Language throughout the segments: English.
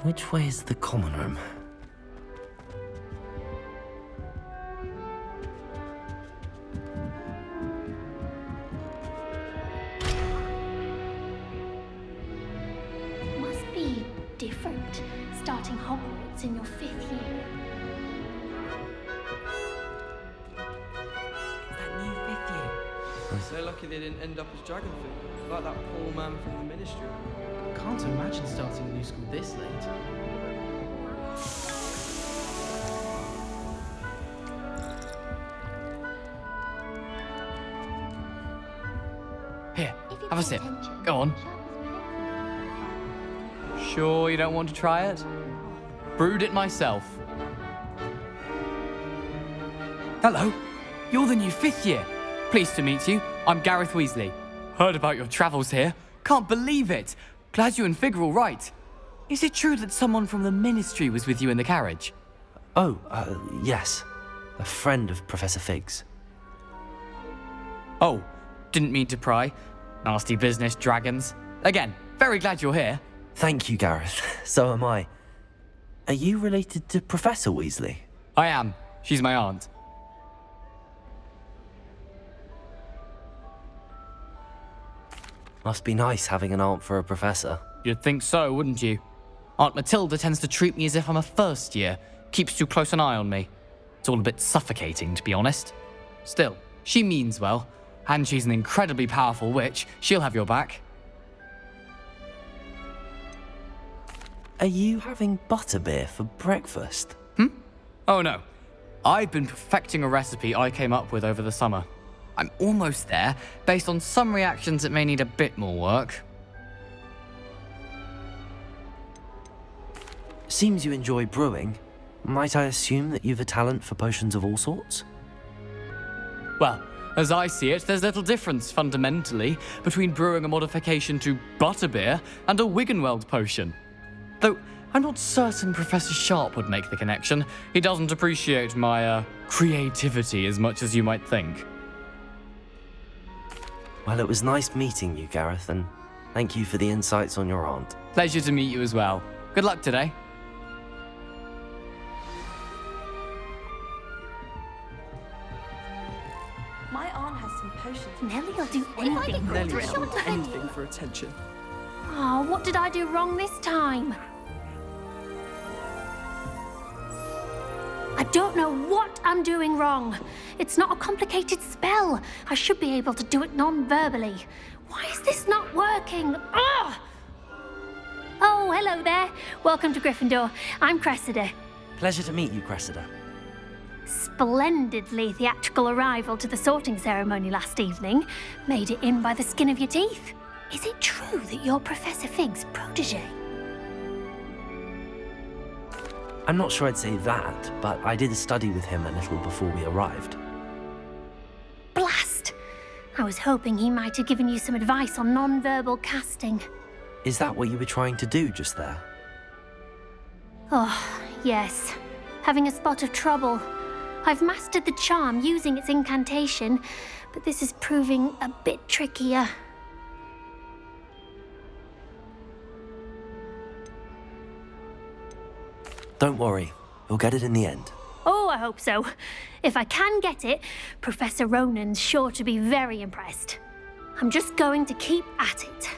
Which way is the common room? Must be different, starting Hogwarts in your 5th year. That new 5th year. So lucky they didn't end up as Dragonfly, like that poor man from the Ministry. Can't imagine starting a new school this late. Here, have a sip. Go on. Sure you don't want to try it? Brewed it myself. Hello, you're the new 5th year. Pleased to meet you. I'm Gareth Weasley. Heard about your travels here. Can't believe it. Glad you and Fig are all right. Is it true that someone from the Ministry was with you in the carriage? Oh, yes. A friend of Professor Fig's. Oh, didn't mean to pry. Nasty business, dragons. Again, very glad you're here. Thank you, Gareth. So am I. Are you related to Professor Weasley? I am. She's my aunt. Must be nice having an aunt for a professor. You'd think so, wouldn't you? Aunt Matilda tends to treat me as if I'm a first year. Keeps too close an eye on me. It's all a bit suffocating, to be honest. Still, she means well. And she's an incredibly powerful witch. She'll have your back. Are you having butterbeer for breakfast? Oh no. I've been perfecting a recipe I came up with over the summer. I'm almost there, based on some reactions that may need a bit more work. Seems you enjoy brewing. Might I assume that you've a talent for potions of all sorts? Well, as I see it, there's little difference, fundamentally, between brewing a modification to butterbeer and a Wiggenweld potion. Though, I'm not certain Professor Sharp would make the connection. He doesn't appreciate my, creativity as much as you might think. Well, it was nice meeting you, Gareth, and thank you for the insights on your aunt. Pleasure to meet you as well. Good luck today. My aunt has some potions. Nellie will do anything for Nelly a will thrill. do anything for attention. Oh, what did I do wrong this time? I don't know what I'm doing wrong. It's not a complicated spell. I should be able to do it non-verbally. Why is this not working? Ugh! Oh, hello there. Welcome to Gryffindor. I'm Cressida. Pleasure to meet you, Cressida. Splendidly theatrical arrival to the sorting ceremony last evening. Made it in by the skin of your teeth. Is it true that you're Professor Fig's protege? I'm not sure I'd say that, but I did study with him a little before we arrived. Blast! I was hoping he might have given you some advice on non-verbal casting. Is that what you were trying to do just there? Oh, yes. Having a spot of trouble. I've mastered the charm using its incantation, but this is proving a bit trickier. Don't worry, you'll get it in the end. Oh, I hope so. If I can get it, Professor Ronan's sure to be very impressed. I'm just going to keep at it.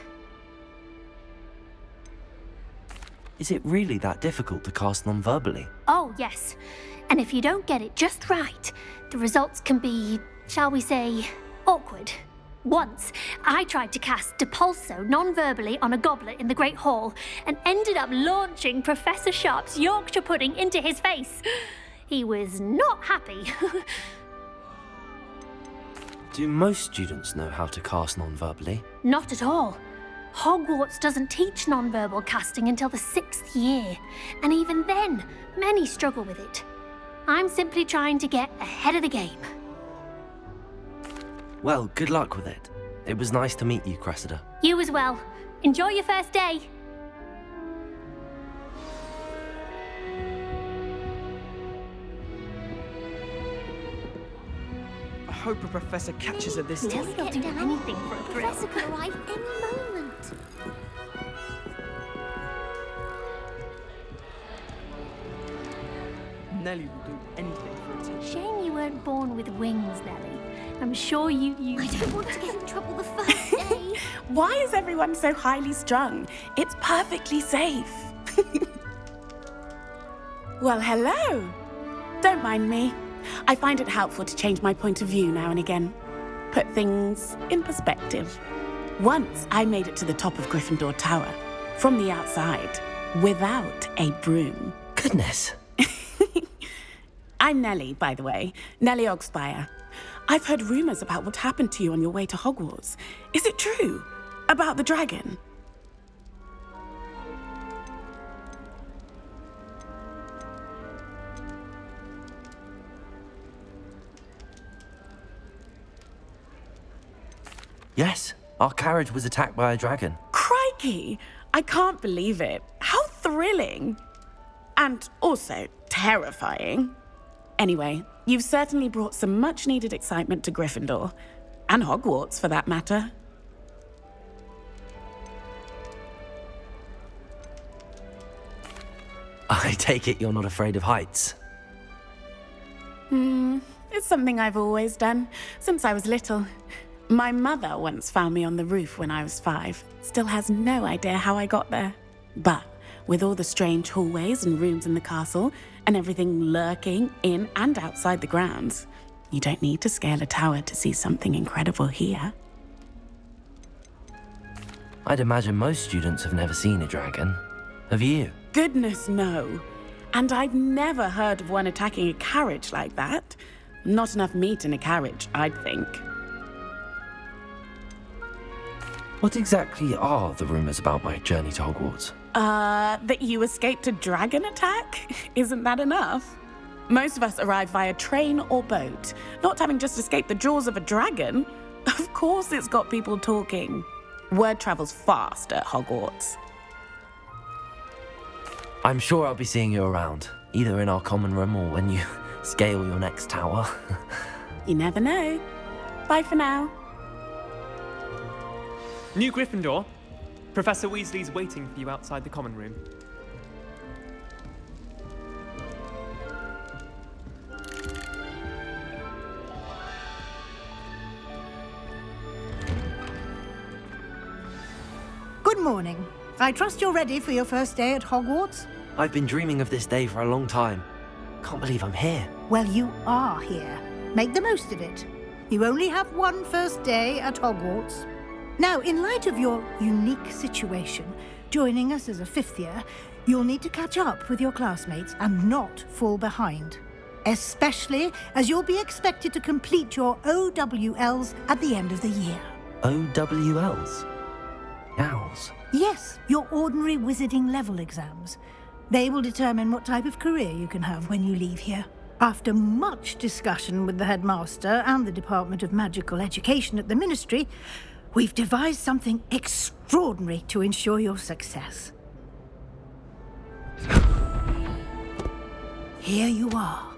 Is it really that difficult to cast non-verbally? Oh, yes. And if you don't get it just right, the results can be, shall we say, awkward. Once, I tried to cast Depulso non-verbally on a goblet in the Great Hall and ended up launching Professor Sharp's Yorkshire pudding into his face. He was not happy. Do most students know how to cast non-verbally? Not at all. Hogwarts doesn't teach non-verbal casting until the 6th year, and even then, many struggle with it. I'm simply trying to get ahead of the game. Well, good luck with it. It was nice to meet you, Cressida. You as well. Enjoy your first day. I hope a professor catches her this time. Nellie will do anything for a thrill. Professor could arrive any moment. Nellie will do anything for attention. Shame you weren't born with wings, Nellie. I'm sure you. I don't want to get in trouble the first day. Why is everyone so highly strung? It's perfectly safe. Well, hello. Don't mind me. I find it helpful to change my point of view now and again. Put things in perspective. Once I made it to the top of Gryffindor Tower, from the outside, without a broom. Goodness. I'm Nellie, by the way. Nellie Ogspire. I've heard rumors about what happened to you on your way to Hogwarts. Is it true? About the dragon? Yes, our carriage was attacked by a dragon. Crikey! I can't believe it. How thrilling! And also terrifying. Anyway, you've certainly brought some much-needed excitement to Gryffindor. And Hogwarts, for that matter. I take it you're not afraid of heights. It's something I've always done, since I was little. My mother once found me on the roof when I was 5. Still has no idea how I got there. But with all the strange hallways and rooms in the castle, and everything lurking in and outside the grounds, you don't need to scale a tower to see something incredible here. I'd imagine most students have never seen a dragon. Have you? Goodness, no. And I've never heard of one attacking a carriage like that. Not enough meat in a carriage, I'd think. What exactly are the rumors about my journey to Hogwarts? That you escaped a dragon attack? Isn't that enough? Most of us arrive via train or boat, not having just escaped the jaws of a dragon. Of course it's got people talking. Word travels fast at Hogwarts. I'm sure I'll be seeing you around, either in our common room or when you scale your next tower. You never know. Bye for now. New Gryffindor. Professor Weasley's waiting for you outside the common room. Good morning. I trust you're ready for your first day at Hogwarts? I've been dreaming of this day for a long time. Can't believe I'm here. Well, you are here. Make the most of it. You only have one first day at Hogwarts. Now, in light of your unique situation, joining us as a 5th year, you'll need to catch up with your classmates and not fall behind. Especially as you'll be expected to complete your OWLs at the end of the year. OWLs? Owls? Yes, your ordinary wizarding level exams. They will determine what type of career you can have when you leave here. After much discussion with the headmaster and the Department of Magical Education at the Ministry, we've devised something extraordinary to ensure your success. Here you are.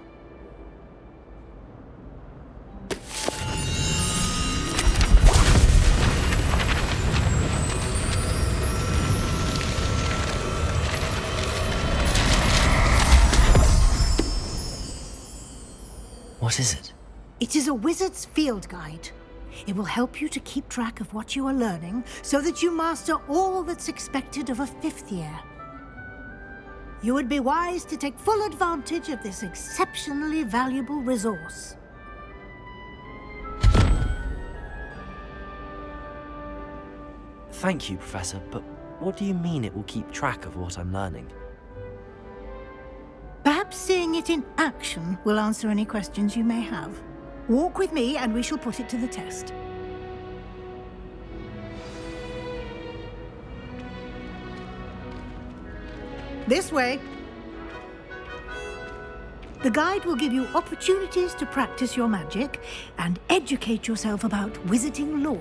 What is it? It is a wizard's field guide. It will help you to keep track of what you are learning so that you master all that's expected of a 5th year. You would be wise to take full advantage of this exceptionally valuable resource. Thank you, Professor, but what do you mean it will keep track of what I'm learning? Perhaps seeing it in action will answer any questions you may have. Walk with me and we shall put it to the test. This way. The guide will give you opportunities to practice your magic and educate yourself about wizarding lore.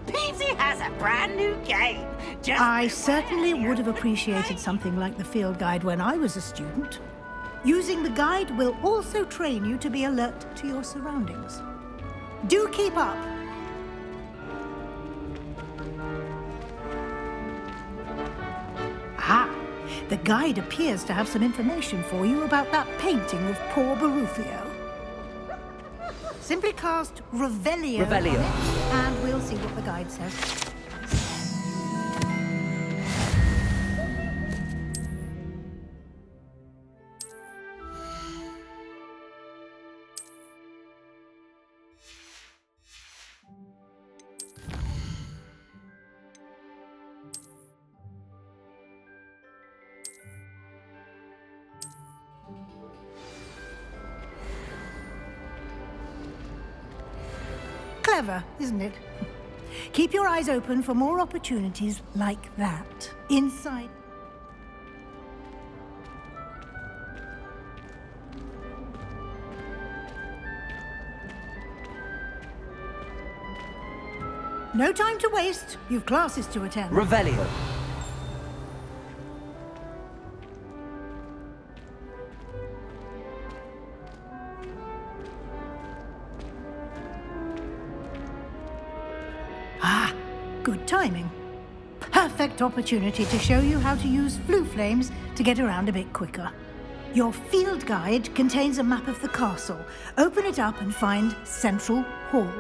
Peavsy has a brand new game. I certainly would have appreciated something like the field guide when I was a student. Using the guide will also train you to be alert to your surroundings. Do keep up. The guide appears to have some information for you about that painting of poor Barufio. Simply cast Revelio, Revelio. on it, and we'll see what the guide says. Clever, isn't it? Keep your eyes open for more opportunities like that. Inside. No time to waste. You've classes to attend. Revelio. Ah, good timing. Perfect opportunity to show you how to use flue flames to get around a bit quicker. Your field guide contains a map of the castle. Open it up and find Central Hall.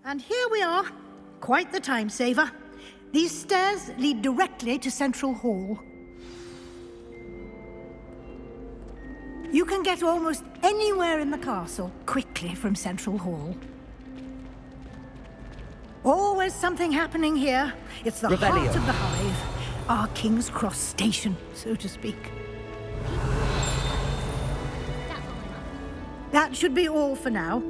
And here we are. Quite the time saver. These stairs lead directly to Central Hall. You can get almost anywhere in the castle quickly from Central Hall. Always something happening here. It's the Revelio. heart of the Hive. Our King's Cross station, so to speak. That should be all for now.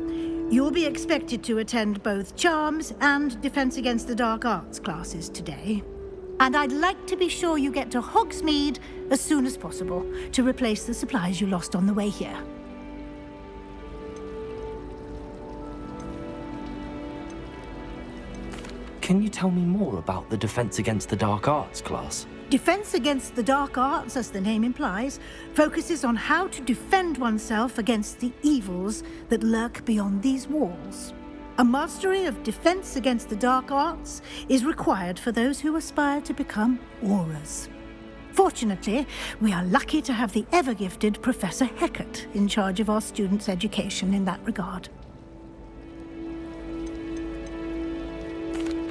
You'll be expected to attend both Charms and Defense Against the Dark Arts classes today. And I'd like to be sure you get to Hogsmeade as soon as possible to replace the supplies you lost on the way here. Can you tell me more about the Defense Against the Dark Arts class? Defense Against the Dark Arts, as the name implies, focuses on how to defend oneself against the evils that lurk beyond these walls. A mastery of Defense Against the Dark Arts is required for those who aspire to become Auras. Fortunately, we are lucky to have the ever-gifted Professor Hecat in charge of our students' education in that regard.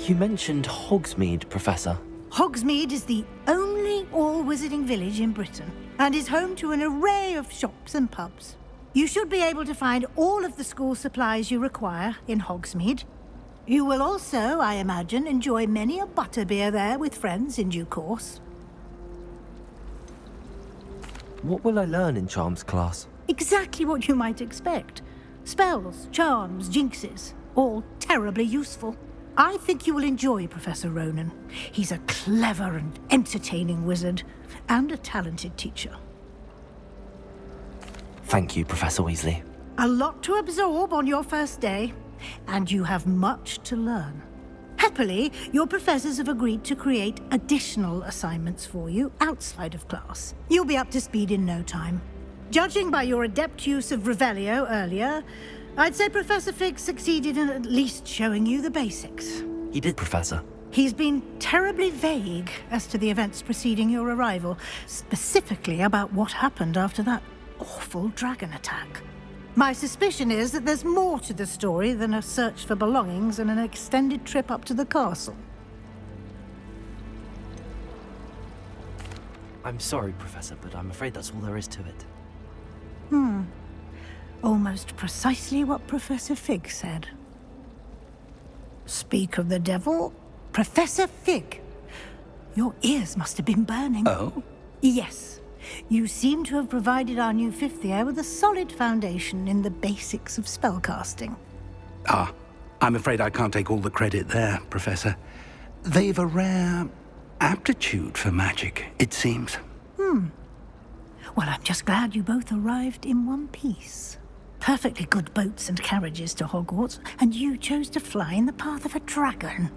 You mentioned Hogsmeade, Professor. Hogsmeade is the only all-wizarding village in Britain and is home to an array of shops and pubs. You should be able to find all of the school supplies you require in Hogsmeade. You will also, I imagine, enjoy many a butterbeer there with friends in due course. What will I learn in Charms class? Exactly what you might expect. Spells, charms, jinxes, all terribly useful. I think you will enjoy Professor Ronan. He's a clever and entertaining wizard, and a talented teacher. Thank you, Professor Weasley. A lot to absorb on your first day, and you have much to learn. Happily, your professors have agreed to create additional assignments for you outside of class. You'll be up to speed in no time. Judging by your adept use of Revelio earlier, I'd say Professor Fig succeeded in at least showing you the basics. He did, Professor. He's been terribly vague as to the events preceding your arrival, specifically about what happened after that awful dragon attack. My suspicion is that there's more to the story than a search for belongings and an extended trip up to the castle. I'm sorry, Professor, but I'm afraid that's all there is to it. Almost precisely what Professor Fig said. Speak of the devil, Professor Fig. Your ears must have been burning. Oh? Yes. You seem to have provided our new fifth year with a solid foundation in the basics of spellcasting. Ah, I'm afraid I can't take all the credit there, Professor. They've a rare aptitude for magic, it seems. Well, I'm just glad you both arrived in one piece. Perfectly good boats and carriages to Hogwarts, and you chose to fly in the path of a dragon.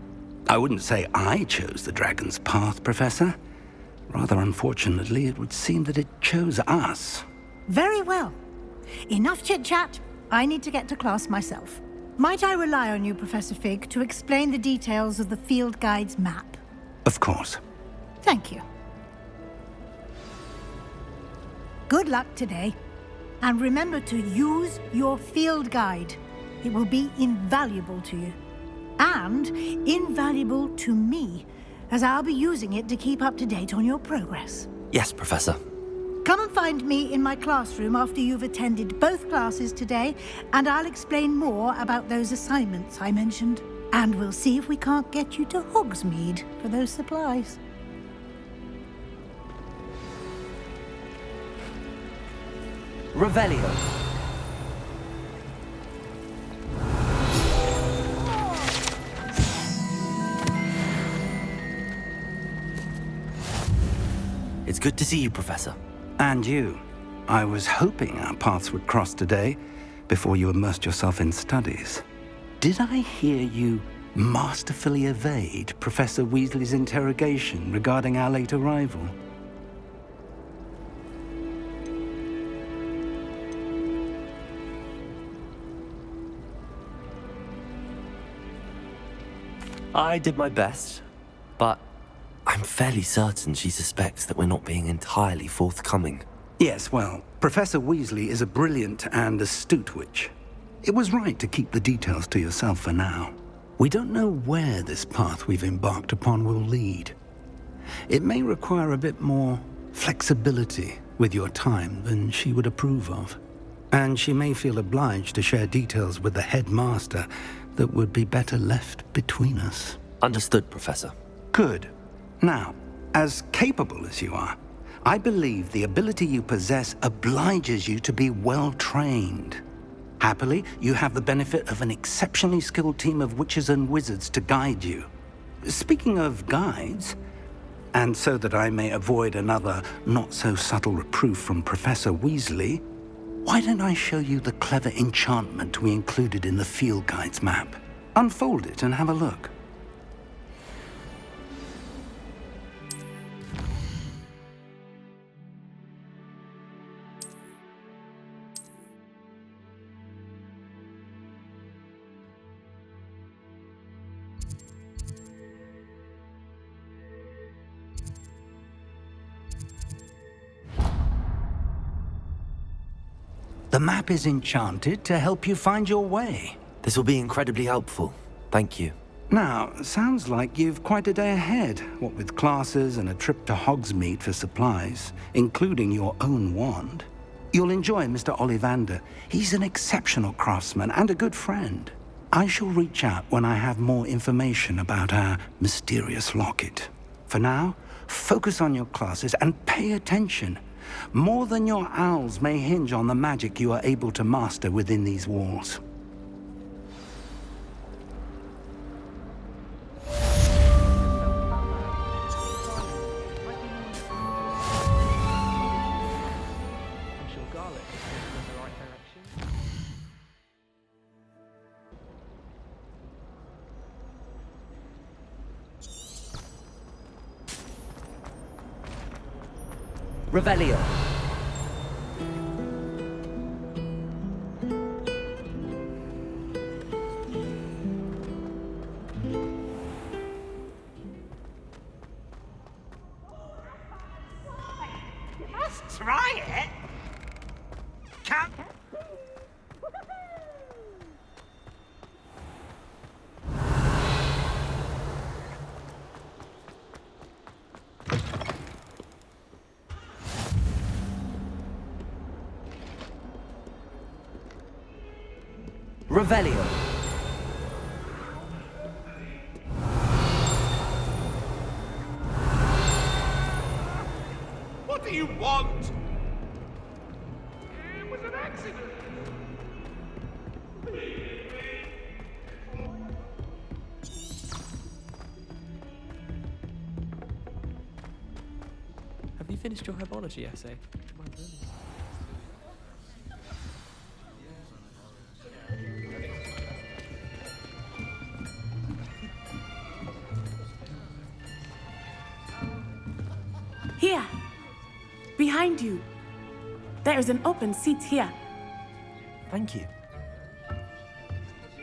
I wouldn't say I chose the dragon's path, Professor. Rather unfortunately, it would seem that it chose us. Very well. Enough chit-chat. I need to get to class myself. Might I rely on you, Professor Fig, to explain the details of the field guide's map? Of course. Thank you. Good luck today. And remember to use your field guide. It will be invaluable to you. And invaluable to me, as I'll be using it to keep up to date on your progress. Yes, Professor. Come and find me in my classroom after you've attended both classes today, and I'll explain more about those assignments I mentioned. And we'll see if we can't get you to Hogsmeade for those supplies. Revelio. It's good to see you, Professor. And you. I was hoping our paths would cross today, before you immersed yourself in studies. Did I hear you masterfully evade Professor Weasley's interrogation regarding our late arrival? I did my best, but I'm fairly certain she suspects that we're not being entirely forthcoming. Yes, well, Professor Weasley is a brilliant and astute witch. It was right to keep the details to yourself for now. We don't know where this path we've embarked upon will lead. It may require a bit more flexibility with your time than she would approve of. And she may feel obliged to share details with the headmaster that would be better left between us. Understood, Professor. Good. Now, as capable as you are, I believe the ability you possess obliges you to be well-trained. Happily, you have the benefit of an exceptionally skilled team of witches and wizards to guide you. Speaking of guides, and so that I may avoid another not-so-subtle reproof from Professor Weasley, why don't I show you the clever enchantment we included in the field guide's map? Unfold it and have a look. The map is enchanted to help you find your way. This will be incredibly helpful. Thank you. Now, sounds like you've quite a day ahead, what with classes and a trip to Hogsmeade for supplies, including your own wand. You'll enjoy Mr. Ollivander. He's an exceptional craftsman and a good friend. I shall reach out when I have more information about our mysterious locket. For now, focus on your classes and pay attention. More than your owls may hinge on the magic you are able to master within these walls. Revelio. You must try it. Come. Revelio. do you want? It was an accident. Have you finished your herbology essay? Here, behind you. There is an open seat here. Thank you.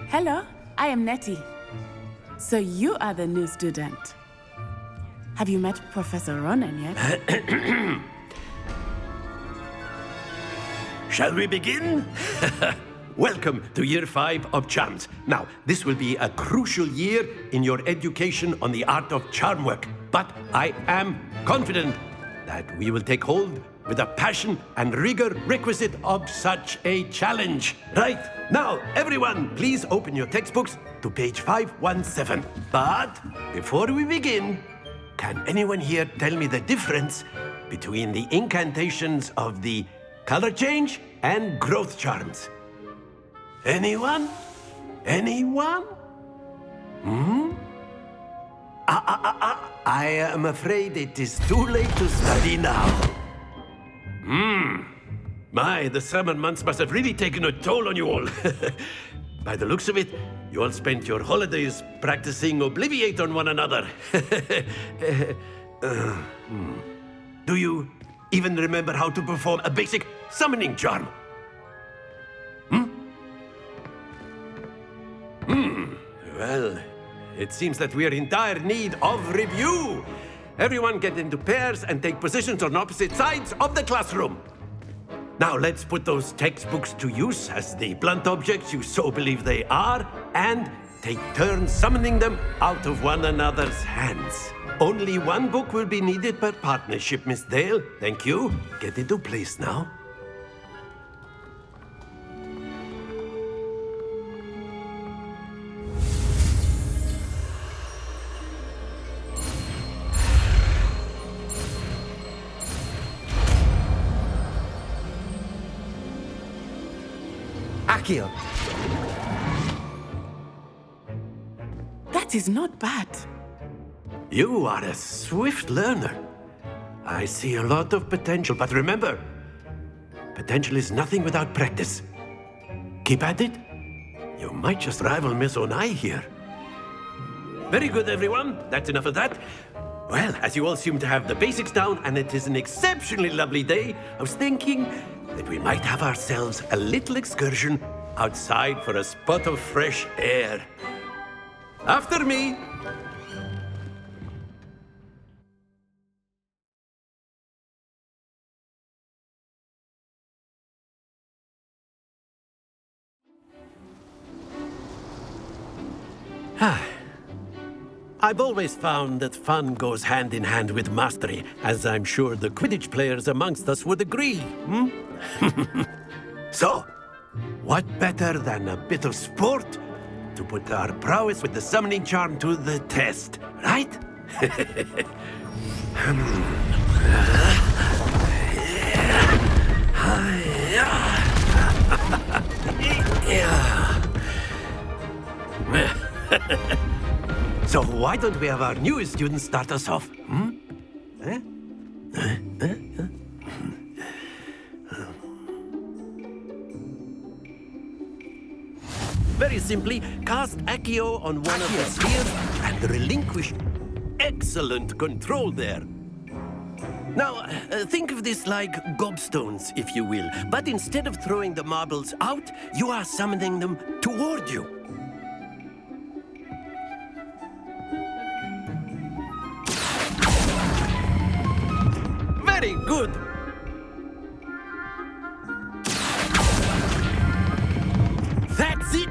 Hello, I am Nettie. So you are the new student. Have you met Professor Ronan yet? Shall we begin? Welcome to Year 5 of Charms. Now, this will be a crucial year in your education on the art of charm work. But I am confident that we will take hold with the passion and rigor requisite of such a challenge. Right, now, everyone, please open your textbooks to page 517. But before we begin, can anyone here tell me the difference between the incantations of the color change and growth charms? Anyone? Anyone? I am afraid it is too late to study now. My, the summer months must have really taken a toll on you all. By the looks of it, you all spent your holidays practicing Obliviate on one another. Do you even remember how to perform a basic summoning charm? Well, it seems that we are in dire need of review. Everyone get into pairs and take positions on opposite sides of the classroom. Now let's put those textbooks to use as the blunt objects you so believe they are, and take turns summoning them out of one another's hands. Only one book will be needed per partnership, Miss Dale. Thank you. Get into place now. Accio. That is not bad. You are a swift learner. I see a lot of potential, but remember, potential is nothing without practice. Keep at it. You might just rival Miss Onai here. Very good, everyone. That's enough of that. Well, as you all seem to have the basics down, and it is an exceptionally lovely day, I was thinking that we might have ourselves a little excursion outside for a spot of fresh air. After me. I've always found that fun goes hand in hand with mastery, as I'm sure the Quidditch players amongst us would agree. So, what better than a bit of sport to put our prowess with the summoning charm to the test, right? So why don't we have our newest student start us off? Very simply, cast Accio on one of the spheres and relinquish. Excellent control there. Now, think of this like gobstones, if you will. But instead of throwing the marbles out, you are summoning them toward you. Very good. That's it.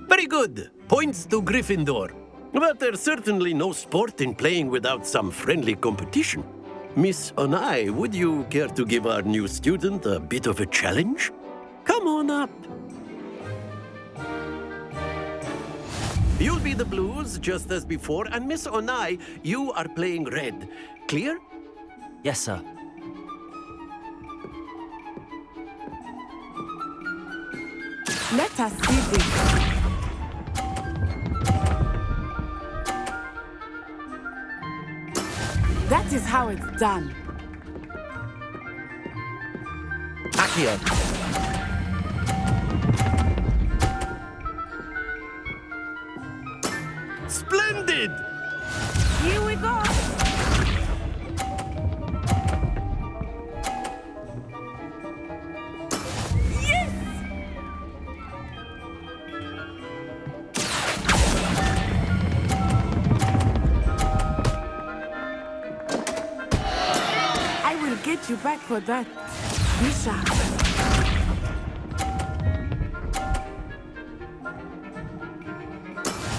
Very good. Points to Gryffindor. But there's certainly no sport in playing without some friendly competition. Miss Onai, would you care to give our new student a bit of a challenge? Come on up. You'll be be the blues, just as before, and Miss Onai, you are playing red. Clear? Yes, sir. Let us see this. That is how it's done. Accio. Splendid! Here we go. Yes! I will get you back for that. Be sharp.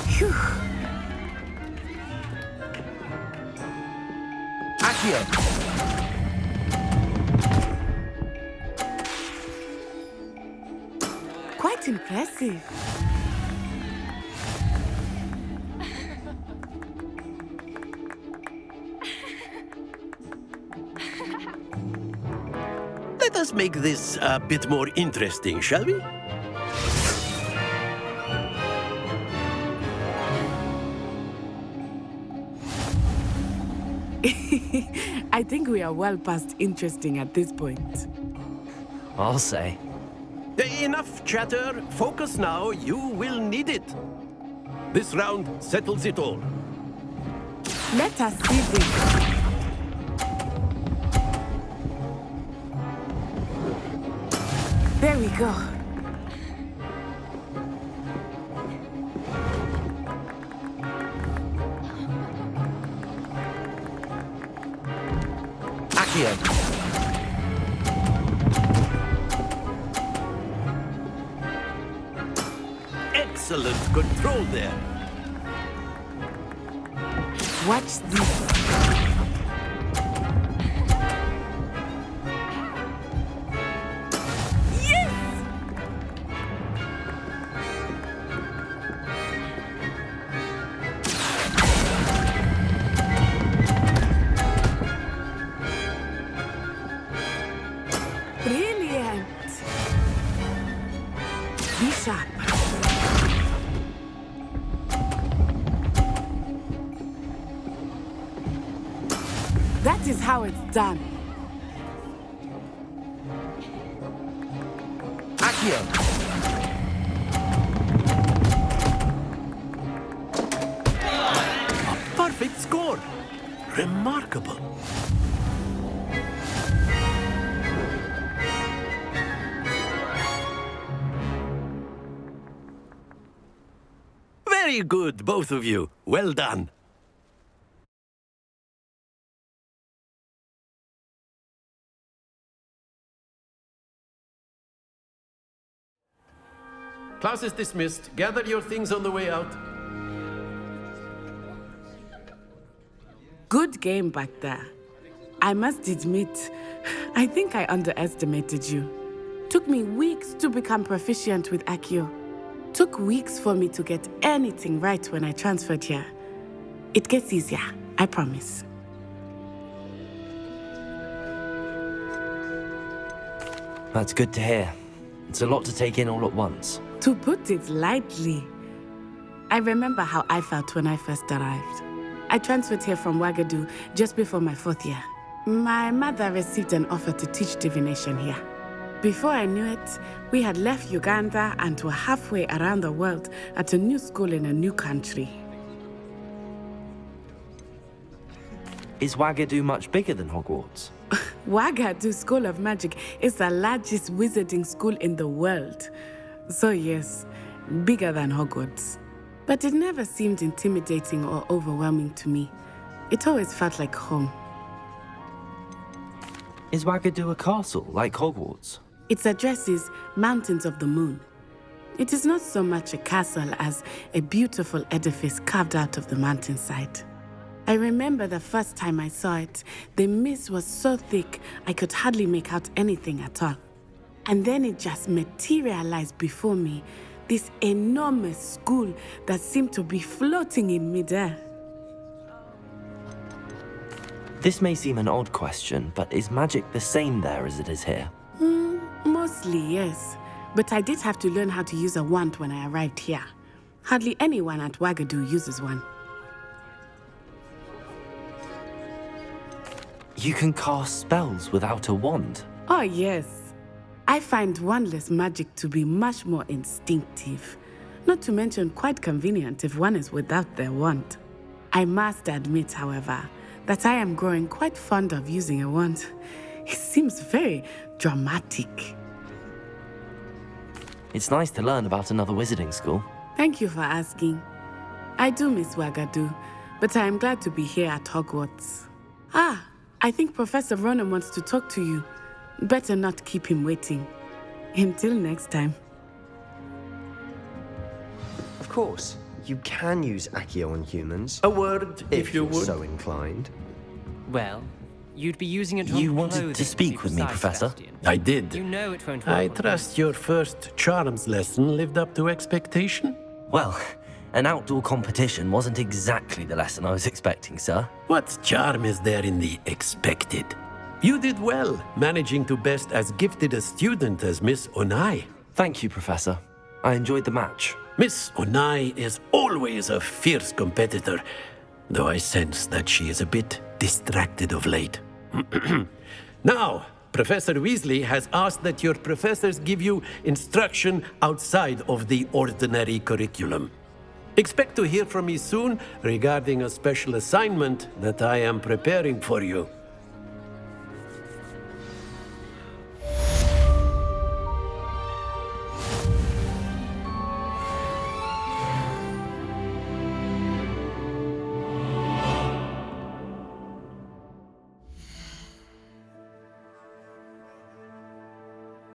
Phew. Accio. Quite impressive. Let us make this a bit more interesting, shall we? I think we are well past interesting at this point. I'll say. Enough chatter. Focus now. You will need it. This round settles it all. Let us see this. There we go. Accio. Excellent control there. Watch this. Yes! Brilliant. Be sharp. That is how it's done. Accio. A perfect score. Remarkable. Very good, both of you. Well done. Class is dismissed. Gather your things on the way out. Good game back there. I must admit, I think I underestimated you. Took me weeks to become proficient with Accio. Took weeks for me to get anything right when I transferred here. It gets easier, I promise. That's good to hear. It's a lot to take in all at once. To put it lightly, I remember how I felt when I first arrived. I transferred here from Ouagadougou just before my 4th year. My mother received an offer to teach divination here. Before I knew it, we had left Uganda and were halfway around the world at a new school in a new country. Is Ouagadougou much bigger than Hogwarts? Ouagadougou School of Magic is the largest wizarding school in the world. So yes, bigger than Hogwarts. But it never seemed intimidating or overwhelming to me. It always felt like home. Is Ouagadougou a castle, like Hogwarts? Its address is Mountains of the Moon. It is not so much a castle as a beautiful edifice carved out of the mountainside. I remember the first time I saw it, the mist was so thick I could hardly make out anything at all. And then it just materialized before me, this enormous school that seemed to be floating in midair. This may seem an odd question, but is magic the same there as it is here? Mostly, yes. But I did have to learn how to use a wand when I arrived here. Hardly anyone at Wagadu uses one. You can cast spells without a wand? Oh, yes. I find wandless magic to be much more instinctive. Not to mention quite convenient if one is without their wand. I must admit, however, that I am growing quite fond of using a wand. It seems very dramatic. It's nice to learn about another wizarding school. Thank you for asking. I do miss Wagadu, but I am glad to be here at Hogwarts. Ah, I think Professor Ronan wants to talk to you. Better not keep him waiting. Until next time. Of course, you can use Accio on humans. A word, if you you're would. so inclined. Well, you'd be using it on You wanted clothing to speak be with me, precise, Professor? Sebastian. I did. You know it won't work I on trust your first charms lesson lived up to expectation. Well, an outdoor competition wasn't exactly the lesson I was expecting, sir. What charm is there in the expected? You did well, managing to best as gifted a student as Miss Onai. Thank you, Professor. I enjoyed the match. Miss Onai is always a fierce competitor, though I sense that she is a bit distracted of late. Now, Professor Weasley has asked that your professors give you instruction outside of the ordinary curriculum. Expect to hear from me soon regarding a special assignment that I am preparing for you.